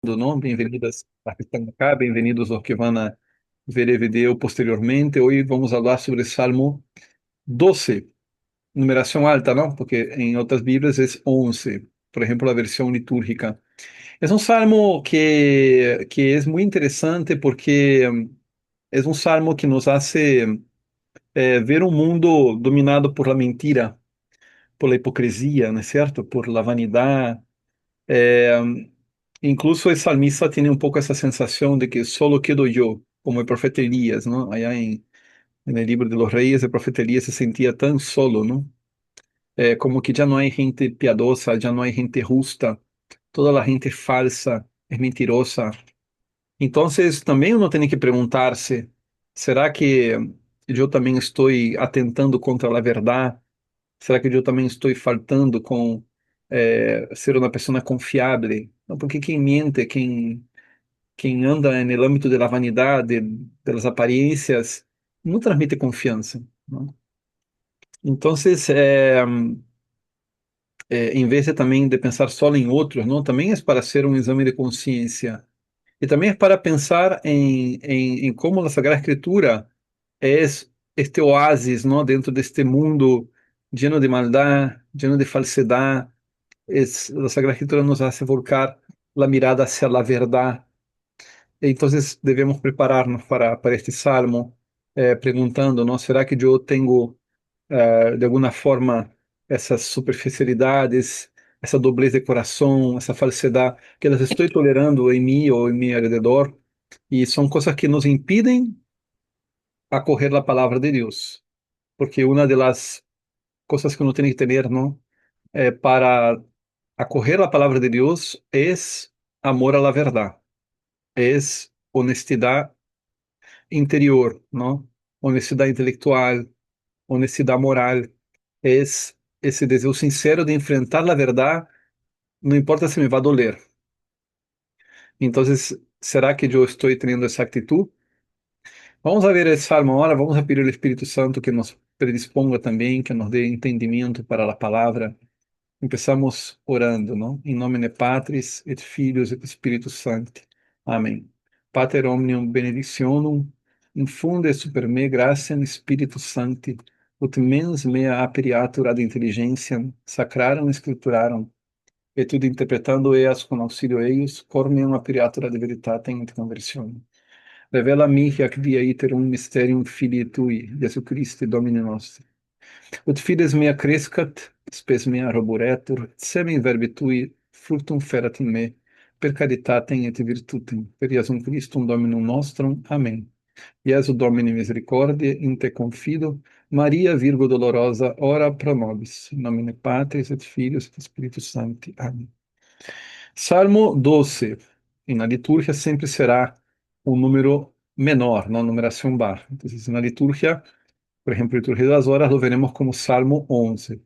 Não? Bem-vindas a que estão acá, bem-vindos aos que vão a ver o vídeo posteriormente. Hoje vamos falar sobre Salmo 12, numeração alta, não? Porque em outras Bíblias é 11, por exemplo, a versão litúrgica. É um salmo que é muito interessante porque é um salmo que nos hace ver um mundo dominado por la mentira, por la hipocrisia, não é certo? Por la vanidade. É, Incluso el salmista tiene un poco esa sensación de que solo quedo yo, como el profeta Elías, ¿no? Allá en el libro de los Reyes, el profeta Elías se sentía tan solo, ¿no? Como que ya no hay gente piadosa, ya no hay gente justa, toda la gente falsa, es mentirosa. Entonces, también uno tiene que preguntarse, ¿será que yo también estoy atentando contra la verdad? ¿Será que eu também estou faltando com ser uma pessoa confiável? Não, porque quem mente, quem anda no âmbito da vanidade, das aparências, não transmite confiança, não? Então, em vez de também de pensar só em outros, não, também é para ser um exame de consciência. E também é para pensar em como a Sagrada Escritura é este oásis, não, dentro deste mundo lleno de maldade, lleno de falsidade. La Sagrada Escritura nos hace volcar la mirada hacia la verdad. Entonces debemos prepararnos para este salmo, preguntando, ¿no? ¿Será que yo tengo, de alguna forma, essas superficialidades, essa doblez de coração, essa falsidade, que las estou tolerando em mim ou em meu alrededor? E são coisas que nos impedem acorrer a palavra de Deus. Porque uma das coisas que uno tem que ter, ¿no? Para acoger a palavra de Deus é amor à la verdade, é honestidade interior, não? Honestidade intelectual, honestidade moral, é esse desejo sincero de enfrentar a verdade, não importa se me vai doler. Então, será que eu estou tendo essa atitude? Vamos a ver esse salmo agora, vamos a pedir ao Espírito Santo que nos predisponga também, que nos dê entendimento para a palavra. Começamos orando, não? Em nome de Patris et Filhos et Spiritus Sancti. Amém. Pater omnium benedictionum, infunde super me gratiam Spiritus Sancti, ut mens mea aperiatur ad intelligentiam, sacrarum scripturarum, et ut interpretando eas con auxilio eius, cor meum aperiatur ad veritatem et conversionem. Revela mihi ac via iterum mysterium Filii Tui, Jesu Christi, Domini nostri. Ut fides mea crescat, spes mea roburetur, semen verbi tui fructum ferat in me, per caritatem et virtutem, per Iesum Christum Dominum nostrum. Amém. Iesu Domini misericordiae, in te confido, Maria Virgo dolorosa, ora pro nobis, in nomine Patris et Filius et Spiritus Sancti. Amém. Salmo 12, na liturgia sempre será um número menor, não numeração baixa. Então, na liturgia, por exemplo, a liturgia das horas, lo veremos como Salmo 11.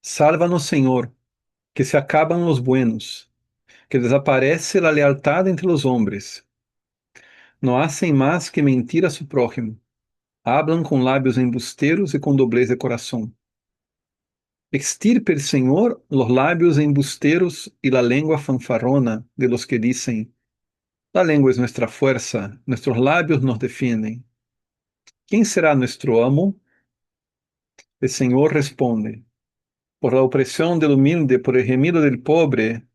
Sálvanos, Senhor, que se acabam os buenos, que desaparece a lealtad entre os homens. No hacen más que mentir a su prójimo. Hablan con lábios embusteiros e com doblez de coração. Extirpe el Señor los labios embusteros y la lengua fanfarrona de los que dicen, la lengua es nuestra fuerza, nuestros labios nos defienden. ¿Quién será nuestro amo? El Señor responde, por la opresión del humilde, por el gemido del pobre,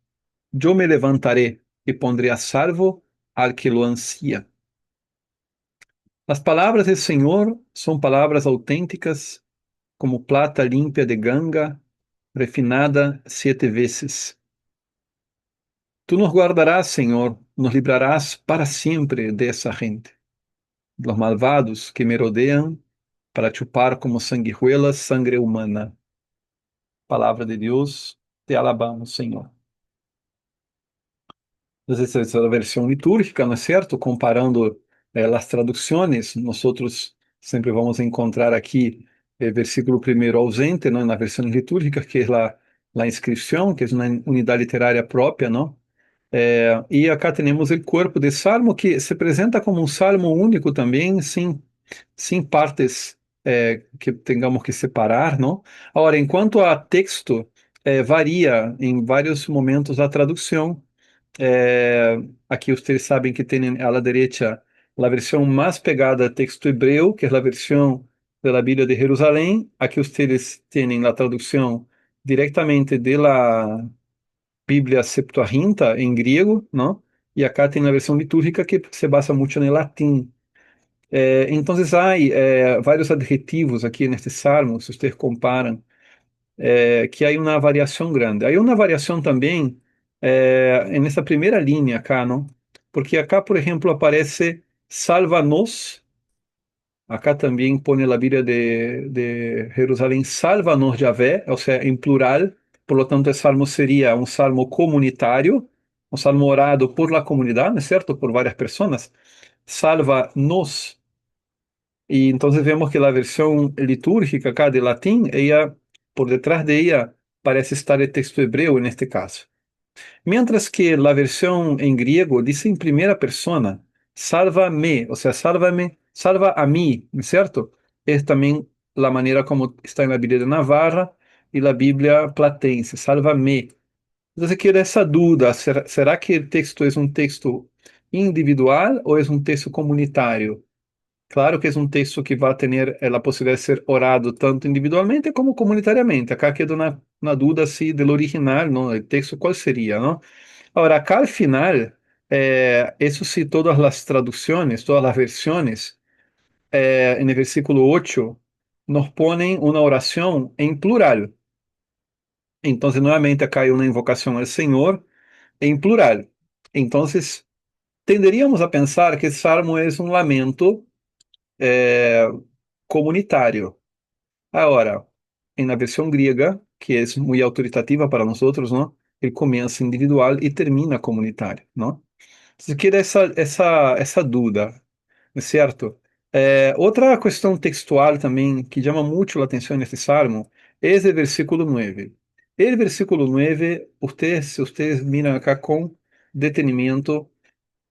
yo me levantaré y pondré a salvo al que lo ansía. Las palabras del Señor son palabras auténticas, como plata limpia de ganga, refinada 7 veces. Tú nos guardarás, Señor, nos librarás para siempre de esa gente, los malvados que me rodean para chupar como sanguijuelas sangre humana. Palavra de Deus, te alabamos, Senhor. Essa é a versão litúrgica, não é certo? Comparando as traduções, nós outros sempre vamos encontrar aqui versículo primeiro ausente, não? Na versão litúrgica, que é a inscrição, que é uma unidade literária própria, não? E acá temos o corpo de salmo, que se apresenta como um salmo único também, sem partes que tengamos que separar, não? Agora, enquanto a texto, varia em vários momentos a tradução. Aquí ustedes saben que tienen a la derecha la versión más pegada al texto hebreo, que es la versión de la Biblia de Jerusalén. Aquí ustedes tienen la traducción directamente de la Biblia Septuaginta en griego, ¿no? Y acá tiene la versión litúrgica que se basa mucho en el latín. Entonces hay varios adjetivos aquí en este salmo, si ustedes comparan, que hay una variación grande. Hay una variación también en esa primera línea acá, ¿no? Porque acá, por ejemplo, aparece sálvanos. Acá también pone la Biblia de Jerusalén, sálvanos Yahvé, o sea, en plural. Por lo tanto, el salmo sería un salmo comunitario, un salmo orado por la comunidad, ¿no es cierto? Por varias personas. Sálvanos. Y entonces vemos que la versión litúrgica acá de latín, ella, por detrás de ella, parece estar el texto hebreo en este caso. Mientras que la versión en griego dice en primera persona, sálvame, o sea, sálvame, salva a mí, ¿no es cierto? Es también la manera como está en la Biblia de Navarra y la Biblia platense, sálvame. Entonces queda esa duda, ¿será que el texto es un texto individual o es un texto comunitario? Claro que es un texto que va a tener la posibilidad de ser orado tanto individualmente como comunitariamente. Acá queda una duda así del original, ¿no? El texto, ¿cuál sería, no? Ahora, acá al final, eso sí, todas las traducciones, todas las versiones, en el versículo 8 nos ponen una oración en plural. Entonces, nuevamente acá hay una invocación al Señor en plural. Entonces, tenderíamos a pensar que el Salmo es un lamento eh, comunitario. Ahora, en la versión griega, que es muy autoritativa para nosotros, ¿no? Él comienza individual y termina comunitario, ¿no? Entonces queda esa duda, ¿no es cierto? Otra cuestión textual también que llama mucho la atención en este salmo es el versículo 9. El versículo 9, ustedes, si ustedes miran acá con detenimiento,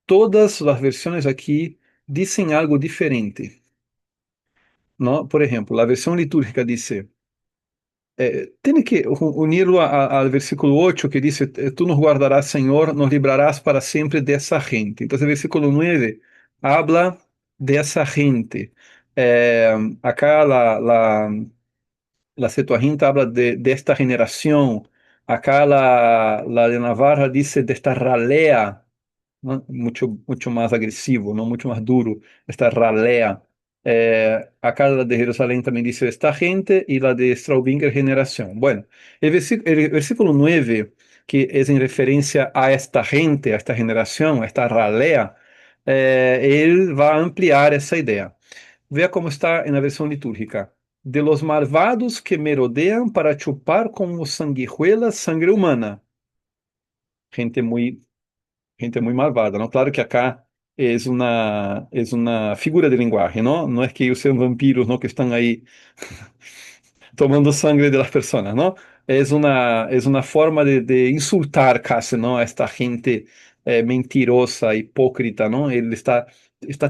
todas las versiones aquí dicen algo diferente, ¿no? Por ejemplo, la versión litúrgica dice, tiene que unirlo al versículo 8 que dice, tú nos guardarás, Señor, nos librarás para siempre de esa gente. Entonces el versículo 9 habla de esa gente. Acá la Septuaginta habla de esta generación. Acá la de Navarra dice de esta ralea, ¿no? Mucho más agresivo, ¿no? Mucho más duro, esta ralea. Acá la de Jerusalén también dice esta gente y la de Straubinger generación. Bueno, el versículo 9 que es en referencia a esta gente, a esta generación, a esta ralea, él va a ampliar esa idea. Vea cómo está en la versión litúrgica. De los malvados que merodean para chupar como sanguijuelas sangre humana. Gente gente muy malvada, ¿no? Claro que acá es una figura de lenguaje, ¿no? No es que ellos sean vampiros, ¿no? Que están ahí tomando sangre de las personas, ¿no? Es una forma de insultar casi, ¿no? A esta gente mentirosa, hipócrita, ¿no? Está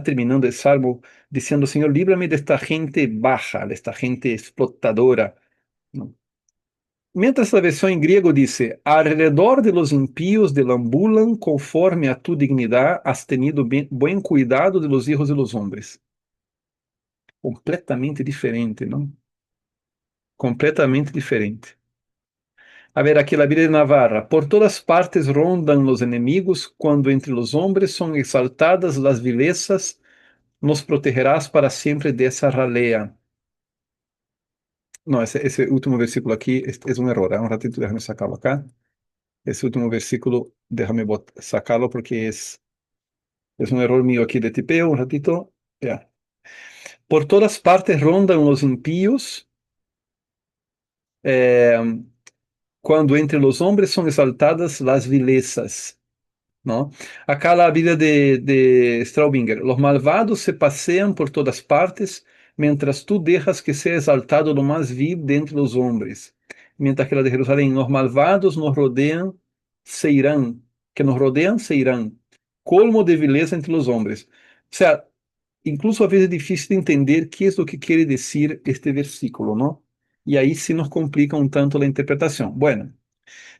terminando el salmo diciendo, Señor, líbrame de esta gente baja, de esta gente explotadora, ¿no? Mientras la versión en griego dice, alrededor de los impíos deambulan conforme a tu dignidad, has tenido buen cuidado de los hijos de los hombres. Completamente diferente, ¿no? Completamente diferente. A ver, aquí la Biblia de Navarra. Por todas partes rondan los enemigos, cuando entre los hombres son exaltadas las vilezas, nos protegerás para siempre de esa ralea. No, ese último versículo aquí es un error. Un ratito, déjame sacarlo acá. Ese último versículo, déjame sacarlo porque es un error mío aquí de tipeo. Un ratito. Ya. Por todas partes rondan los impíos, eh, cuando entre los hombres son exaltadas las vilezas. ¿No? Acá la vida de Straubinger. Los malvados se pasean por todas partes, mientras tú dejas que sea exaltado lo más vil de entre los hombres. Mientras que la de Jerusalén, los malvados nos rodean, se irán. Que nos rodean, se irán. Colmo de vileza entre los hombres. O sea, incluso a veces es difícil de entender qué es lo que quiere decir este versículo, ¿no? Y ahí sí nos complica un tanto la interpretación. Bueno.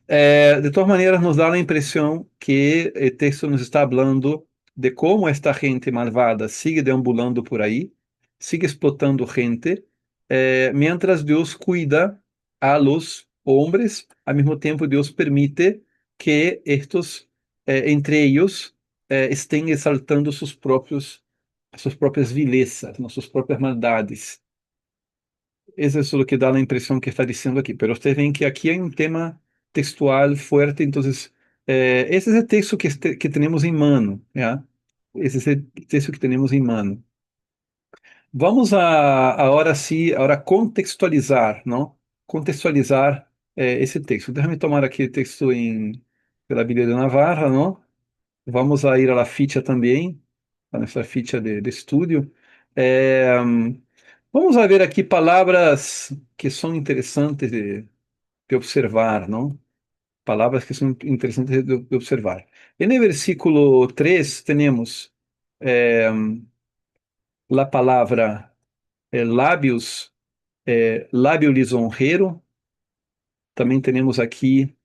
De todas maneras, nos dá a impressão que o texto nos está falando de como esta gente malvada sigue deambulando por aí, sigue explotando gente, mientras Deus cuida a los hombres, ao mesmo tempo Deus permite que estes, entre eles, estén exaltando suas próprias vilezas, não, suas próprias maldades. Eso es lo que da la impresión que está diciendo aquí. Pero ustedes ven que aquí hay un tema textual fuerte, entonces, ese es el texto que tenemos en mano, ¿ya? Ese es el texto que tenemos en mano. Vamos a, ahora sí, ahora contextualizar, ¿no? Contextualizar ese texto. Déjame tomar aquí el texto de la Biblia de Navarra, ¿no? Vamos a ir a la ficha también, a nuestra ficha de estudio. Eh, Vamos a ver aqui palavras que são interessantes de observar, não? Palavras que são interessantes de observar. E no versículo 3 temos eh, a palavra lábios, lábio lisonjeiro. Também temos aqui,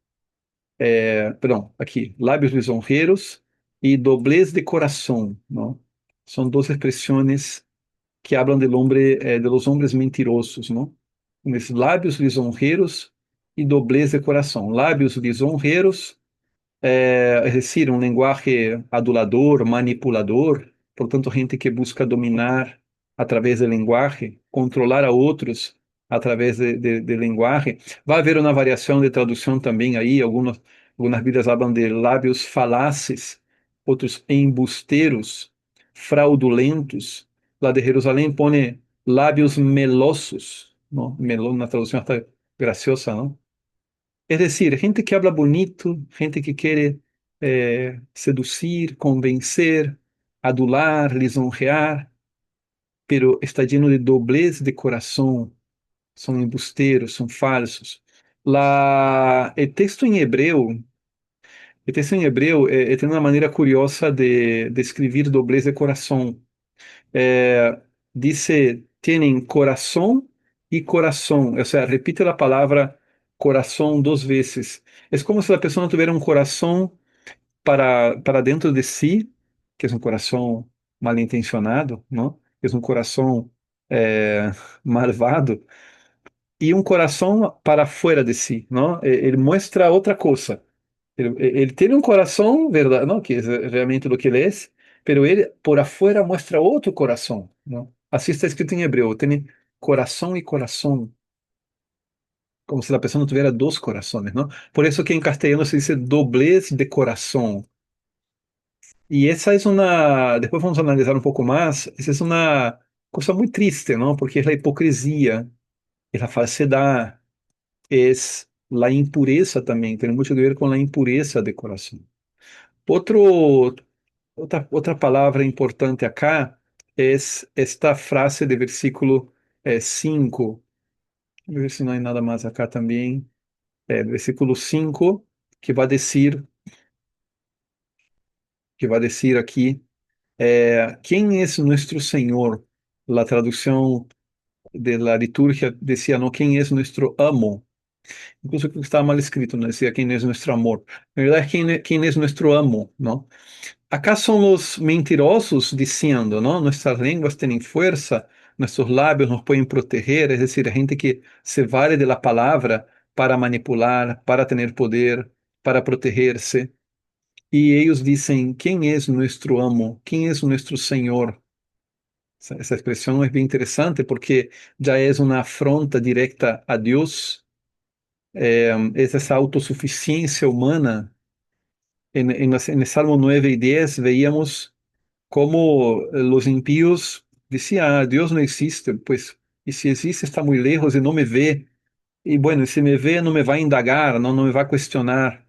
perdão, aqui, lábios lisonjeiros e doblez de coração, não? São duas expressões que hablan del hombre, de los hombres mentirosos, ¿no? Mis lábios lisonjeros y doblez de corazón. Lábios lisonjeros, es decir, um linguaje adulador, manipulador, portanto, gente que busca dominar através do linguaje, controlar a outros através de linguaje. Vai haver uma variação de tradução também aí, algumas Bíblias falam de lábios falaces, outros embusteiros, fraudulentos. Lá de Jerusalém põe lábios melosos, não? Melo, na tradução está graciosa, não? Es decir, gente que habla bonito, gente que quiere seducir, convencer, adular, lisonjear, pero está lleno de doblez de corazón, son embusteros, son falsos. El texto en hebreo tiene una manera curiosa de escribir doblez de corazón. Eh, Dice, tienen corazón y corazón, o sea, repite la palabra corazón dos veces. Es como si la persona tuviera un corazón para dentro de sí, que es un corazón malintencionado, ¿no? Es un corazón malvado, y un corazón para fuera de sí, ¿no? Él muestra otra cosa. Él tiene un corazón, ¿verdad? ¿No? Que es realmente lo que él es, pero él por afuera muestra otro corazón, ¿no? Así está escrito en hebreo, tiene corazón y corazón, como si la persona tuviera dos corazones, ¿no? Por eso que en castellano se dice doblez de corazón. Y esa es una, después vamos a analizar un poco más, esa es una cosa muy triste, ¿no? Porque es la hipocresía, es la falsedad, es la impureza también, tiene mucho que ver con la impureza de corazón. Outro, outra palavra importante acá é esta frase de versículo 5. Vamos ver se não há nada mais acá também. Versículo 5, que vai dizer aqui, quem é nosso Senhor? A tradução de la liturgia decía, no, ¿quién es nuestro amo? Incluso creo que estaba mal escrito, no decía quién es nuestro amor. En realidad, quién es nuestro amo, ¿no? Acá son los mentirosos diciendo, ¿no? Nuestras lenguas tienen fuerza, nuestros labios nos pueden proteger, es decir, gente que se vale de la palabra para manipular, para tener poder, para protegerse. Y ellos dicen, ¿quién es nuestro amo? ¿Quién es nuestro Señor? Essa expressão é bem interessante porque já é uma afronta direta a Deus, essa autossuficiência humana. En Salmo 9 y 10 veíamos cómo los impíos decían, ah, Dios no existe, pues, y si existe está muy lejos y no me ve, y bueno, y si me ve no me va a indagar, no me va a cuestionar.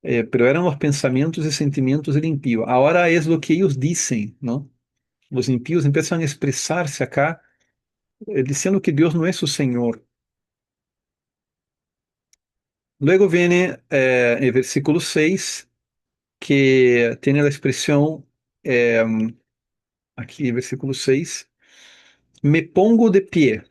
Pero eran los pensamientos y sentimientos del impío. Ahora es lo que ellos dicen, ¿no? Los impíos empiezan a expresarse acá, diciendo que Dios no es su Señor. Luego viene el versículo 6, que tiene la expresión, eh, aquí, versículo 6, me pongo de pie,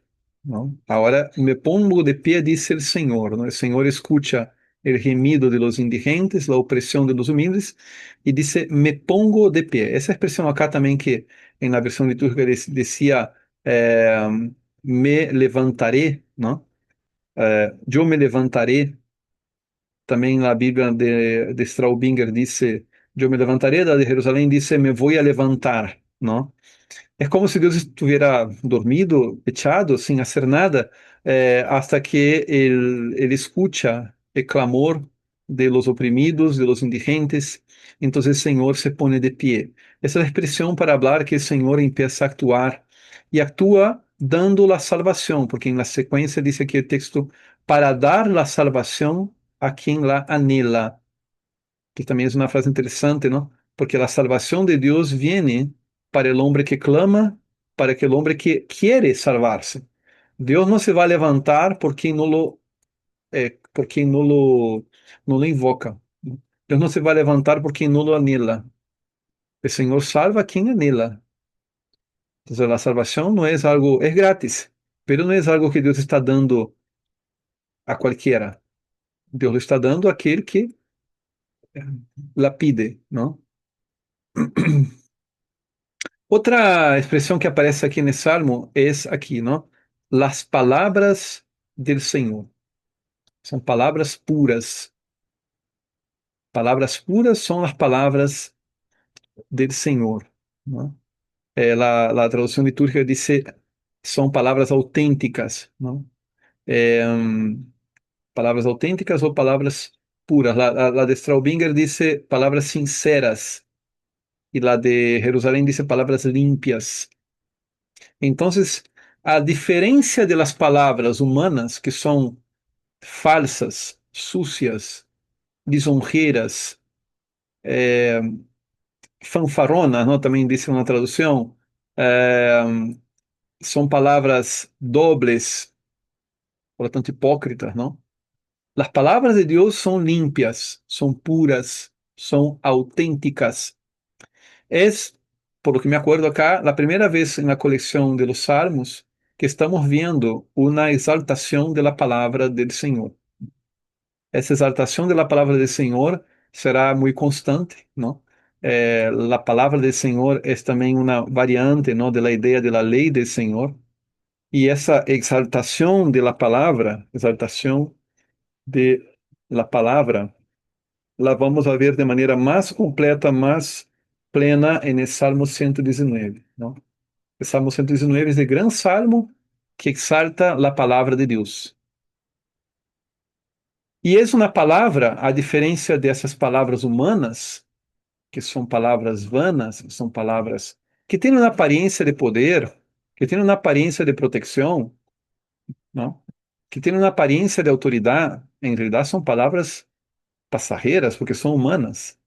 ¿no? Ahora, me pongo de pie, dice el Señor, ¿no? El Señor escucha el gemido de los indigentes, la opresión de los humildes, y dice, me pongo de pie. Esa expresión acá también que en la versión litúrgica decía, eh, me levantaré, ¿no? Yo me levantaré. También la Biblia de Straubinger dice, yo me levantaré, la de Jerusalén dice, me voy a levantar, ¿no? Es como si Dios estuviera dormido, echado, sin hacer nada, hasta que él escucha el clamor de los oprimidos, de los indigentes. Entonces el Señor se pone de pie. Esa es la expresión para hablar que el Señor empieza a actuar y actúa dando la salvación, porque en la secuencia dice aquí el texto, para dar la salvación a quien la anhela, que también es una frase interesante, ¿no? Porque la salvación de Dios viene para el hombre que clama, para aquel hombre que quiere salvarse. Dios no se va a levantar por quien por quien no lo invoca. Dios no se va a levantar por quien no lo anhela. El Señor salva a quien anhela. Entonces la salvación no es algo, es gratis, pero no es algo que Dios está dando a cualquiera. Dios lo está dando a aquel que la pide, ¿no? Otra expresión que aparece aquí en el Salmo es aquí, ¿no? Las palabras del Señor. Son palabras puras. Palabras puras son las palabras del Señor, ¿no? La traducción litúrgica dice, son palabras auténticas, ¿no? Eh, palabras auténticas o palabras puras. La de Straubinger dice palabras sinceras y la de Jerusalén dice palabras limpias. Entonces, a diferencia de las palabras humanas, que son falsas, sucias, lisonjeras, eh, fanfaronas, ¿no? También dice una traducción, eh, son palabras dobles, por lo tanto hipócritas, ¿no? Las palabras de Dios son limpias, son puras, son auténticas. Es, por lo que me acuerdo acá, la primera vez en la colección de los Salmos que estamos viendo una exaltación de la palabra del Señor. Esa exaltación de la palabra del Señor será muy constante, ¿no? La palabra del Señor es también una variante, ¿no? De la idea de la ley del Señor. Y esa exaltación de la palabra, exaltación de la palabra, la vamos a ver de manera más completa, más plena en el Salmo 119, ¿no? El Salmo 119 es el gran salmo que exalta la palabra de Dios. E es una palabra, a diferença dessas palavras humanas, que são palavras vanas, são palavras que têm uma aparência de poder, que têm uma aparência de proteção, não? Que têm uma aparência de autoridade, em realidade são palavras passageiras, porque são humanas.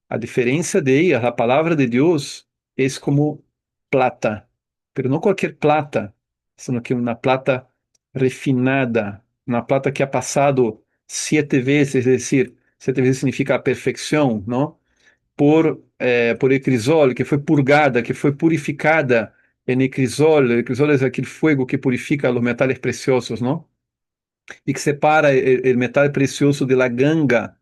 A diferença de ellas, a palavra de Deus, é como plata, pero não qualquer plata, sino que uma plata refinada, uma plata que ha passado 7 vezes, es decir, 7 vezes significa a perfeição, não? Por el crisol, que foi purgada, que foi purificada en el crisol. El crisol é aquele fogo que purifica os metais preciosos, não? E que separa o metal precioso de la ganga,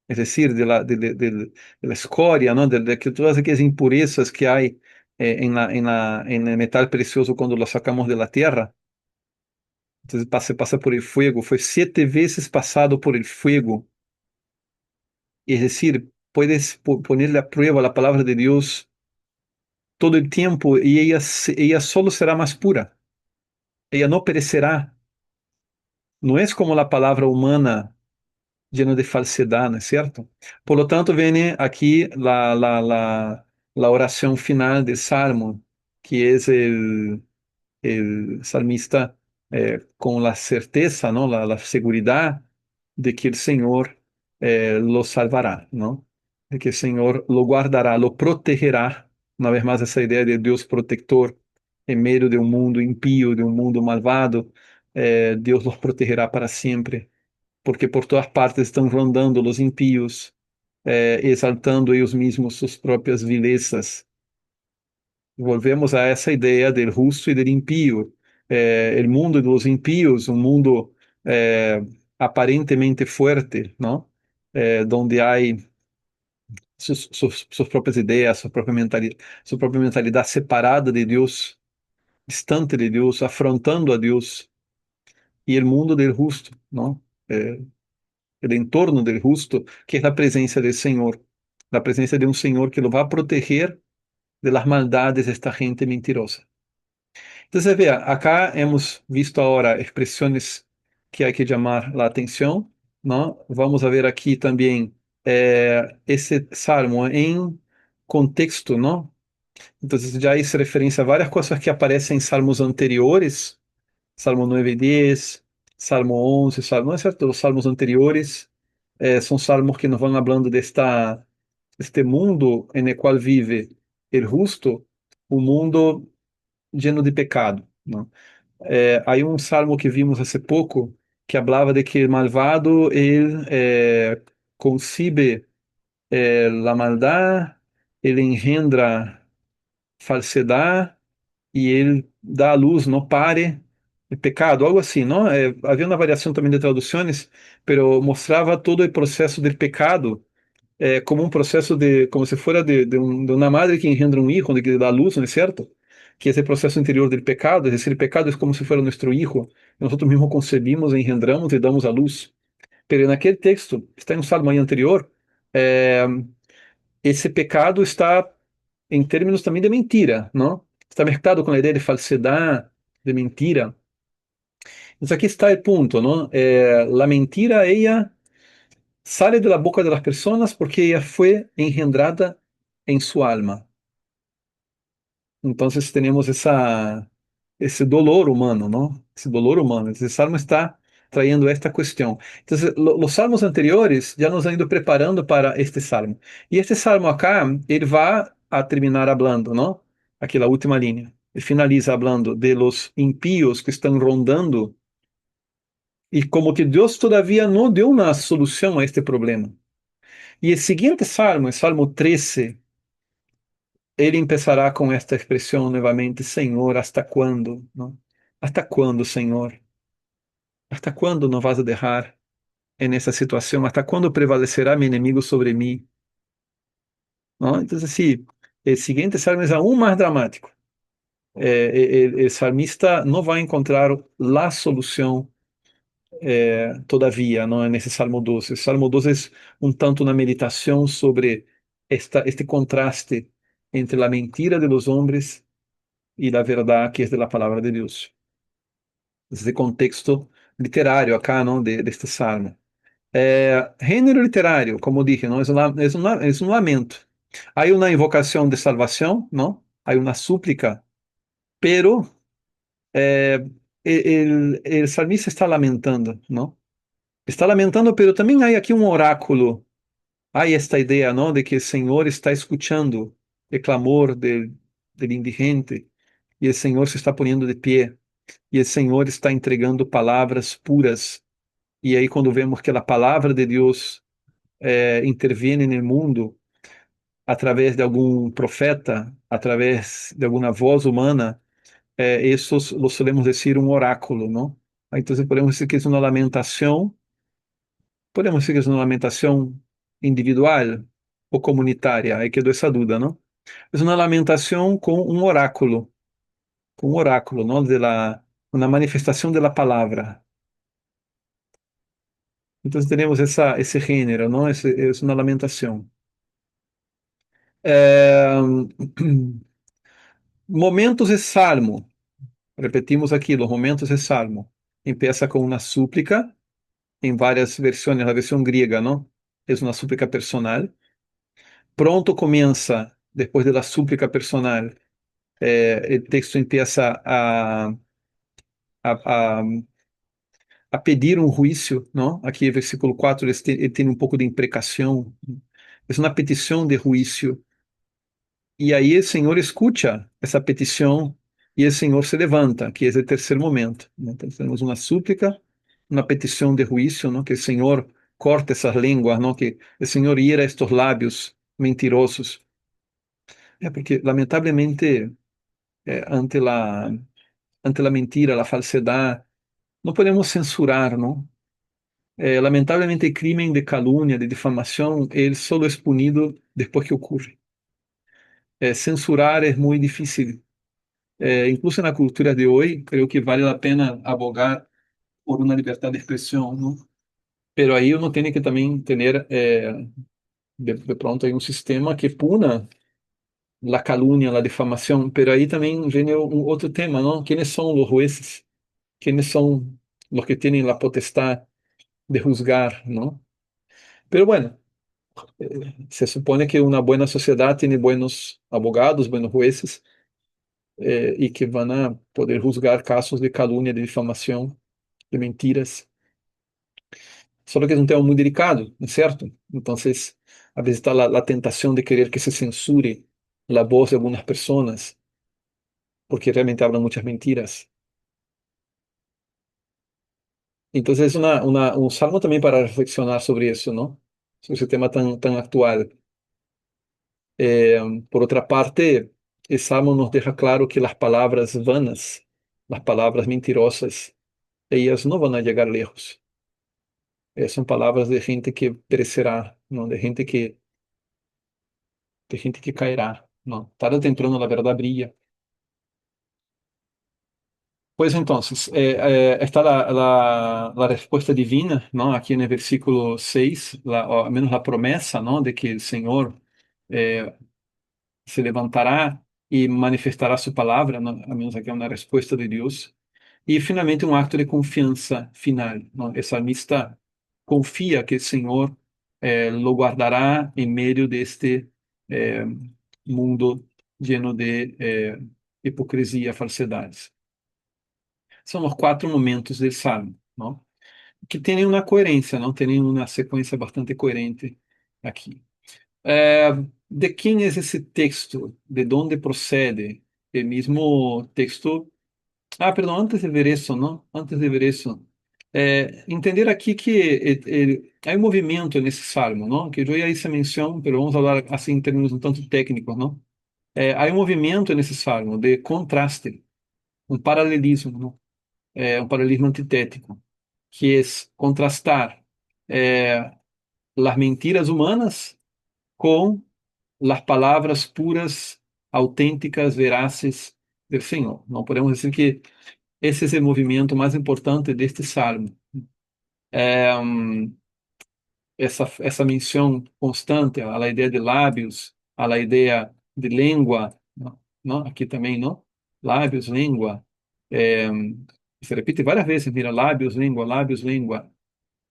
es decir, de la escoria, ¿no? De todas aquellas impurezas que hay en el metal precioso cuando lo sacamos de la tierra. Entonces pasa por el fuego, fue 7 veces pasado por el fuego. Es decir, puedes ponerle a prueba la palabra de Dios todo el tiempo y ella solo será más pura. Ella no perecerá. No es como la palabra humana lleno de falsedad, ¿no es cierto? Por lo tanto, viene aquí la oración final del Salmo, que es el salmista con la certeza, ¿no? La seguridad de que el Señor lo salvará, ¿no? De que el Señor lo guardará, lo protegerá. Una vez más, esa idea de Dios protector en medio de un mundo impío, de un mundo malvado, Dios los protegerá para siempre porque por todas partes estão rondando os impíos, exaltando eles mesmos suas próprias vilezas. Volvemos a essa ideia do justo e do impío. O mundo dos impíos, um mundo aparentemente fuerte, ¿no? Donde hay sus propias ideas, su propia mentalidad separada de Dios, distante de Dios, afrontando a Dios y el mundo del justo, ¿no? El entorno del justo, que es la presencia del Señor, la presencia de un Señor que lo va a proteger de las maldades de esta gente mentirosa. Entonces, vea, acá hemos visto ahora expresiones que hay que llamar la atención, ¿no? Vamos a ver aquí también ese salmo en contexto, ¿no? Entonces ya hice referencia a varias cosas que aparecen en salmos anteriores, Salmo 9 y 10, Salmo 11, Salmo, ¿no es cierto? Los salmos anteriores son salmos que nos van hablando de este mundo en el cual vive el justo, un mundo lleno de pecado, ¿no? Hay un salmo que vimos hace poco que hablaba de que el malvado, él concibe la maldad, ele engendra falsedad y él dá a luz, no pare, el pecado, algo así, ¿no? Havia una variación también de traducciones, pero mostraba todo el proceso del pecado como un proceso de, como si fuera de una madre que engendra un hijo, de que da a luz, ¿no es cierto? Que es el proceso interior del pecado, es decir, el pecado es como si fuera nuestro hijo, nosotros mismos concebimos, engendramos y damos a luz. Pero en aquel texto, está en un salmo ahí anterior, eh, esse pecado está em términos também de mentira, não? Está mezclado com a ideia de falsidade, de mentira. Então aqui está o ponto, não? A mentira, ela sale de la boca de las personas porque ella fue engendrada en su alma. Entonces tenemos ese dolor humano, ¿no? Ese dolor humano. Ese salmo está trayendo esta cuestión. Entonces, los salmos anteriores ya nos han ido preparando para este salmo. Y este salmo acá, él va a terminar hablando, ¿no? Aquí la última línea. Él finaliza hablando de los impíos que están rondando y como que Dios todavía no dio una solución a este problema. Y el siguiente salmo, el Salmo 13, ele empezará com esta expressão novamente, Senhor, ¿hasta cuándo? ¿No? ¿Hasta cuándo, Senhor? ¿Hasta cuándo não vas a dejar en esa situación? ¿Hasta cuándo prevalecerá mi enemigo sobre mí? ¿No? Entonces, sí, el siguiente salmo es aún más dramático. El salmista no va a encontrar la solución todavía, ¿no? En ese Salmo 12. El Salmo 12 es un tanto una meditación sobre este contraste entre la mentira de los hombres y la verdad que es de la palabra de Dios. Esse contexto literário acá, não, deste salmo. Gênero literário, como dije, não, é um lamento. Há uma invocação de salvação, não? Há uma súplica, pero el salmista está lamentando, não? Está lamentando, pero também há aqui um oráculo. Há esta ideia, não, de que o Senhor está escutando o clamor del indigente e o Senhor se está poniendo de pie. E o Senhor está entregando palavras puras. E aí, quando vemos que a palavra de Deus interviene no mundo através de algum profeta, através de alguma voz humana, isso lo solemos dizer um oráculo, não? Então, podemos dizer que é uma lamentação, podemos dizer que é uma lamentação individual ou comunitária, aí quedou essa dúvida, não? É uma lamentação com um oráculo, não? Uma manifestação da palavra. Então temos esse gênero, não? É uma lamentação. É, momentos de salmo. Repetimos aqui, os momentos de salmo. Empieza com uma súplica, em várias versões, a versão griega, não? É uma súplica personal. Pronto começa, depois da súplica personal, o texto empieza a, a, a pedir um juízo, não? Aqui, versículo 4, ele tem um pouco de imprecação. É uma petição de juízo. E aí o Senhor escuta essa petição e o Senhor se levanta, que é o terceiro momento. Né? Então, temos uma súplica, uma petição de juízo, não? Que o Senhor corte essas línguas, não? Que o Senhor hiera estes lábios mentirosos. Porque, lamentavelmente, ante a, mentira, a falsidade, não podemos censurar, não? Lamentablemente, el crimen de calúnia, de difamação, ele só é punido depois que ocorre. Censurar é muito difícil. Incluso na cultura de hoje, creio que vale a pena abogar por uma liberdade de expressão, não? Pero aí uno tem que também ter, de pronto, aí um sistema que puna a calúnia, a difamação. Pero aí também vem um outro tema, não? Quem são os jueces? Quem são os que têm a potestade de juzgar, não? Pero bueno, se supone que uma boa sociedade tem buenos abogados, buenos jueces, e que vão a poder juzgar casos de calúnia, de difamação, de mentiras. Só que é um tema muito delicado, ¿no es cierto? Então, a vezes está a tentação de querer que se censure a voz de algumas pessoas, porque realmente hablan muitas mentiras. Então, é um salmo também para reflexionar sobre isso, não? Sobre esse tema tão atual. Eh, por outra parte, el salmo nos deja claro que as palavras vanas, as palavras mentirosas, ellas não vão a llegar lejos. São palavras de gente que perecerá, não? De gente que cairá, não? Tarde ou temprano a verdade brilha. Pues entonces, está la respuesta divina, ¿no? Aquí en el versículo 6, o al menos la promesa, ¿no? De que el Señor eh, se levantará y manifestará su palabra, ¿no? Al menos aquí hay una respuesta de Dios. Y finalmente un acto de confianza final, ¿no? El salmista confía que el Señor lo guardará en medio de este eh, mundo lleno de hipocrisia, falsedades. São os quatro momentos do Salmo, não? Que têm uma coerência, não? Têm uma sequência bastante coerente aqui. É, de quem é esse texto? De onde procede? O mesmo texto. Ah, perdão, antes de ver isso, não? Antes de ver isso. Entender aqui que há um movimento nesse salmo, não? Que eu já hice menção, mas vamos falar assim em termos um tanto técnicos, não? Há um movimento nesse salmo de contraste, um paralelismo, não? Um paralelismo antitético, que é contrastar as mentiras humanas com as palavras puras, autênticas, veraces do Senhor. Não podemos dizer que esse é o movimento mais importante deste salmo. Essa menção constante à ideia de lábios, à ideia de língua, não? Não? Aqui também, não? Lábios, língua. É, se repite várias vezes, mira, lábios, língua,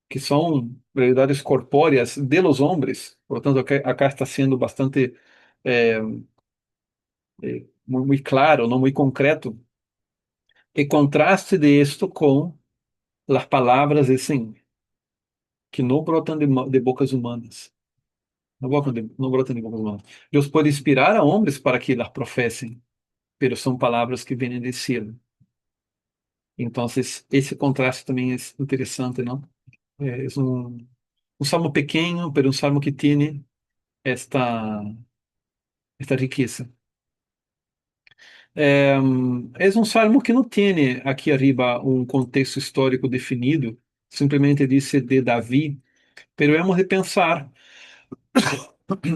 que são realidades corpóreas de los hombres. Portanto, acá está sendo bastante muito claro, não muito concreto, e contraste de esto com as palavras de Senhor, que não brotam de bocas humanas. Não brotam de bocas humanas. Deus pode inspirar a homens para que las professem, pero são palavras que vêm do céu. Então, esse contraste também é interessante, não? É um salmo pequeno, pero um salmo que tem esta riqueza. É um salmo que não tem aqui arriba um contexto histórico definido, simplesmente diz de Davi, pero hemos de pensar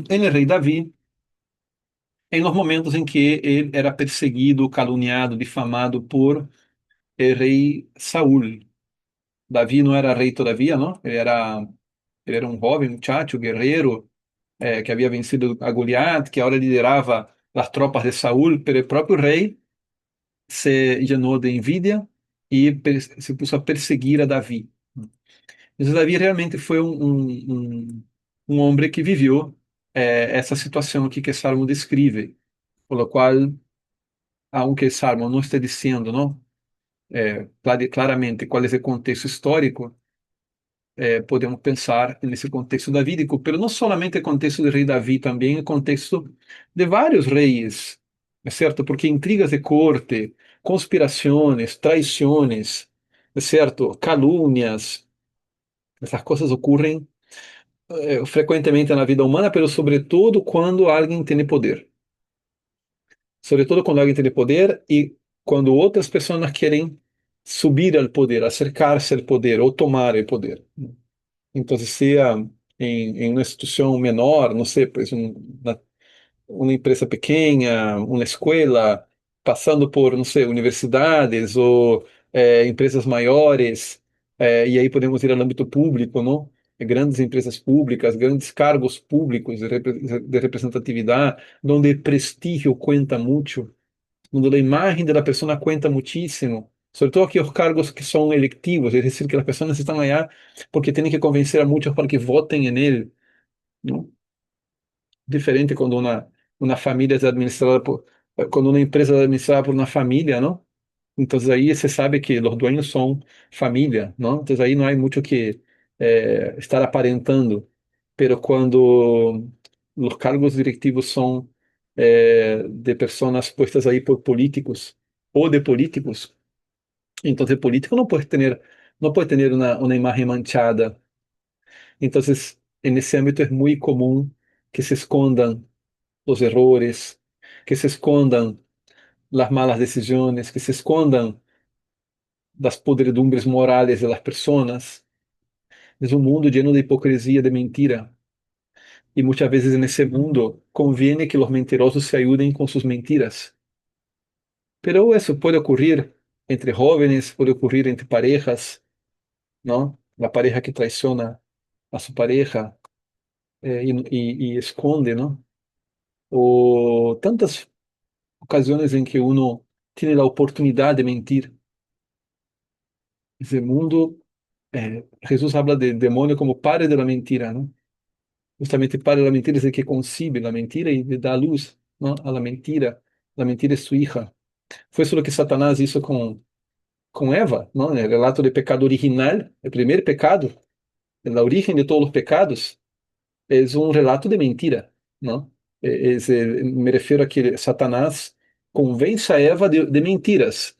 em el rei Davi em los momentos em que ele era perseguido, caluniado, difamado por el rei Saul. Davi não era rei todavia, não? Ele era um jovem muchacho, guerreiro, que havia vencido a Goliat, que agora liderava as tropas de Saul, pero o próprio rei se llenou de envidia e se pôs a perseguir a Davi. Então, Davi realmente foi um homem que viveu essa situação aqui que o Salmo descreve, por lo qual, aunque o Salmo não esteja dizendo, não, claramente qual é o contexto histórico, podemos pensar nesse contexto davídico, mas não somente o contexto do rei Davi, também o contexto de vários reis, é certo? Porque intrigas de corte, conspirações, traições, é certo? Calúnias, essas coisas ocorrem frequentemente na vida humana, mas sobretudo quando alguém tem poder. Sobretudo quando alguém tem poder e quando outras pessoas querem subir al poder, acercarse al poder ou tomar o poder. Então, sea em uma instituição menor, não sei, pues uma empresa pequena, uma escola, passando por, não sei, universidades ou empresas maiores, e aí podemos ir ao âmbito público, não? Grandes empresas públicas, grandes cargos públicos de representatividade, onde o prestígio conta muito, onde a imagem da pessoa conta muitíssimo. Sobre todo aqueles cargos que são electivos, é decir, que as pessoas estão lá porque têm que convencer a muitos para que votem em ele, não? Diferente quando uma família é administrada por, quando uma empresa é administrada por uma família, não? Então aí você sabe que os dueños são família, não? Então aí não há muito que estar aparentando. Pero quando os cargos directivos são de pessoas puestas aí por políticos ou de políticos, então o político não pode ter uma imagem manchada. Então, nesse âmbito é muito comum que se escondam os errores, que se escondan las malas decisiones, que se escondan las podredumbres morales de las personas. Es un mundo lleno de hipocrisia, de mentira. Y muchas veces en ese mundo conviene que los mentirosos se ayuden con sus mentiras. Pero eso puede ocurrir entre jóvenes, puede ocurrir entre parejas, ¿no? La pareja que traiciona a su pareja y esconde, ¿no? O tantas ocasiones en que uno tiene la oportunidad de mentir. Esse mundo, Jesus habla de demônio como padre de la mentira, ¿no? Justamente padre de la mentira es el que concibe la mentira y le da luz, ¿no? A la mentira. La mentira es su hija. Fue eso lo que Satanás hizo con Eva, ¿no? En el relato de pecado original, el primer pecado, la origen de todos los pecados, es un relato de mentira, ¿no? Me refiero a que Satanás convence a Eva de mentiras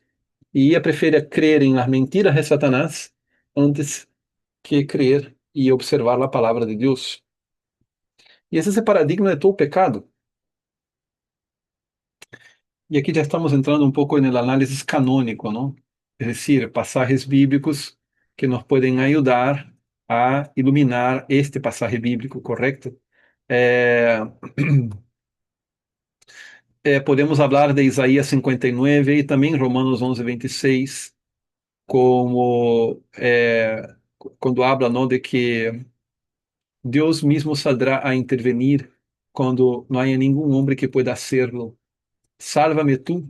e ella prefere crer em las mentiras de Satanás antes que crer e observar a palavra de Deus. E esse é o paradigma de todo pecado. E aqui já estamos entrando um pouco no análise canônico, não? É decir, passagens bíblicos que nos podem ajudar a iluminar este passagem bíblico, correto? Podemos falar de Isaías 59 e também Romanos 11:26, como quando habla, não, de que Deus mesmo saldrá a intervenir quando não há nenhum homem que pueda hacerlo. Sálvame tú,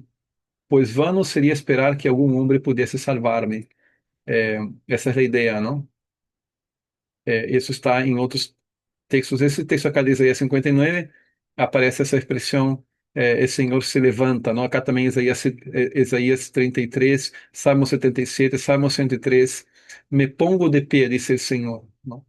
pues vano sería esperar que algún hombre pudiese salvarme. Essa é a ideia, não? Isso está em outros textos. Esse texto acá de Isaías 59 aparece essa expressão, o Senhor se levanta, não? Acá também Isaías 33, Salmo 77, Salmo 103. Me pongo de pé, dice o Senhor, não?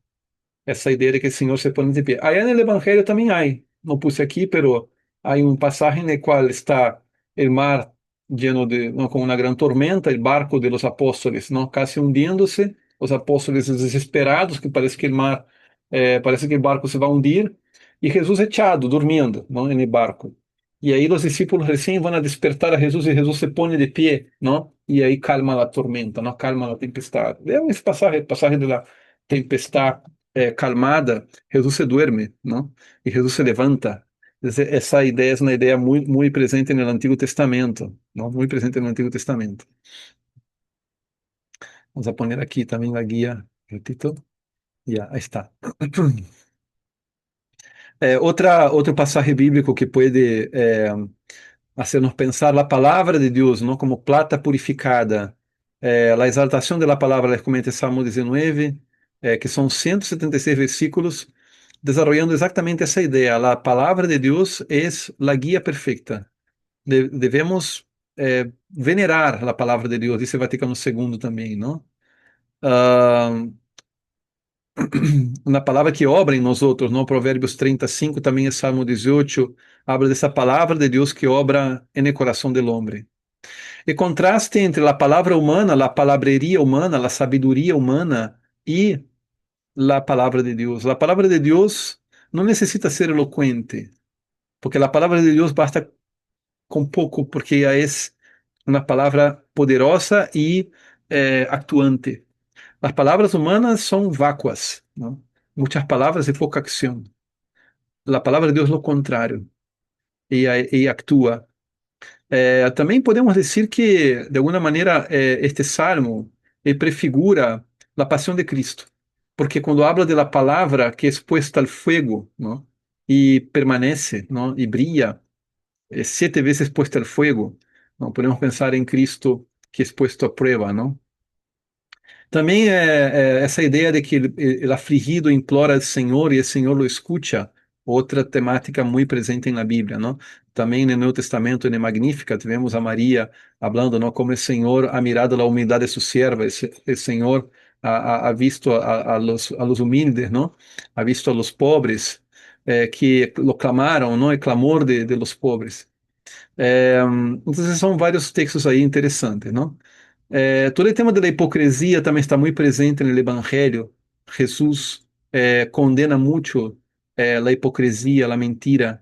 Essa ideia de que o Senhor se põe de pé. Aí no Evangelho também há, não puse aqui, pero há um passagem no qual está o mar lleno de, não, com uma grande tormenta, o barco de los apóstoles, não, casi hundindo-se, os apóstoles desesperados, que parece que o mar, parece que o barco se vai hundir, e Jesus echado, dormindo, não, no barco. E aí os discípulos recém vão a despertar a Jesus e Jesus se põe de pé, não? E aí calma a tormenta, não, calma a tempestade. É uma passagem da tempestade calmada, Jesus se duerme, ¿no? Y Jesús se levanta. Esa idea es una idea muy, muy presente en el Antiguo Testamento, ¿no? Muy presente en el Antiguo Testamento. Vamos a poner aquí también la guía, ratito. Ya, ahí está. Outro pasaje bíblico que pode hacernos pensar a palavra de Deus, não, como plata purificada. A exaltação da palavra, les comenta Salmo 19, que são 176 versículos, desarrollando exatamente essa ideia. A palavra de Deus é a guia perfeita. Devemos venerar a palavra de Deus, diz o Vaticano II também, não? Uh, uma palavra que obra em nós outros, não? Provérbios 35, também é Salmo 18, habla dessa palavra de Deus que obra no coração do homem. E contraste entre a palavra humana, a palabreria humana, a sabedoria humana e a palavra de Deus. A palavra de Deus não necessita ser eloquente, porque a palavra de Deus basta com pouco, porque é uma palavra poderosa e actuante. Las palabras humanas son vacuas, ¿no? Muchas palabras y poca acción. La palabra de Dios lo contrario, y actúa. Também podemos dizer que, de alguma maneira, este salmo prefigura a paixão de Cristo, porque quando habla de la palavra que é expuesta al fuego, ¿no? E permanece, ¿no? E brilla, 7 vezes expuesta al fuego, ¿no? Podemos pensar em Cristo que é expuesto a prueba, ¿no? Também essa ideia de que ele afligido implora ao Senhor e o Senhor lo escuta, outra temática muito presente na Bíblia, não? Também no Novo Testamento, em Magnífica, tivemos a Maria falando, não, como o Senhor ha mirado a humildade de sua serva, o Senhor ha visto a los humildes, não? Ha visto a los pobres, que lo clamaram, não? O clamor de los pobres. Então, são vários textos aí interessantes, não? Todo o tema da hipocrisia também está muito presente no Evangelho. Jesus condena muito a hipocrisia, a mentira.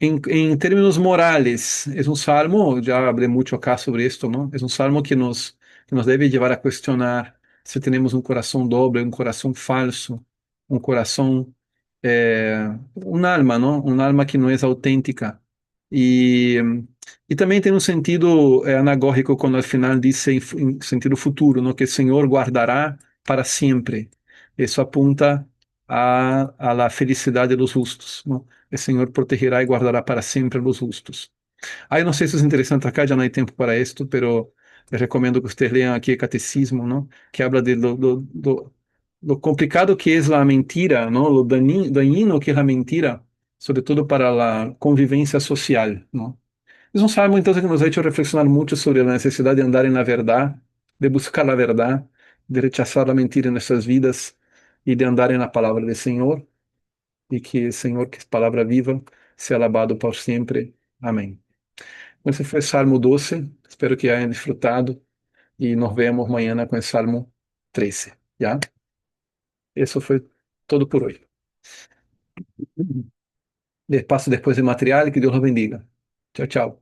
Em términos morales, é um salmo, já hablé muito acá sobre esto, não? É um salmo que nos deve levar a questionar se temos um coração dobre, um coração falso, um coração, um alma, não? Um alma que não é autêntica. E, e também tem um sentido anagórico quando al final diz em sentido futuro, não? Que o Senhor guardará para sempre. Isso apunta a la felicidade dos justos, não? O Senhor protegerá e guardará para sempre os justos. Aí não sei se é interessante acá, já não há tempo para isto, pero eu recomendo que vocês leiam aqui o Catecismo, não? Que habla de lo complicado que é a mentira, não? Lo dañino que é a mentira, sobretudo para a convivência social, não? Es un salmo entonces que nos ha hecho reflexionar mucho sobre la necesidad de andar en la verdad, de buscar la verdad, de rechazar la mentira en nuestras vidas y de andar en la palabra del Señor. Y que el Señor, que es palabra viva, sea alabado por siempre. Amén. Ese fue el Salmo 12. Espero que hayan disfrutado y nos vemos mañana con el Salmo 13. ¿Ya? Eso fue todo por hoy. Les paso después el material y que Dios los bendiga. Chao, chao.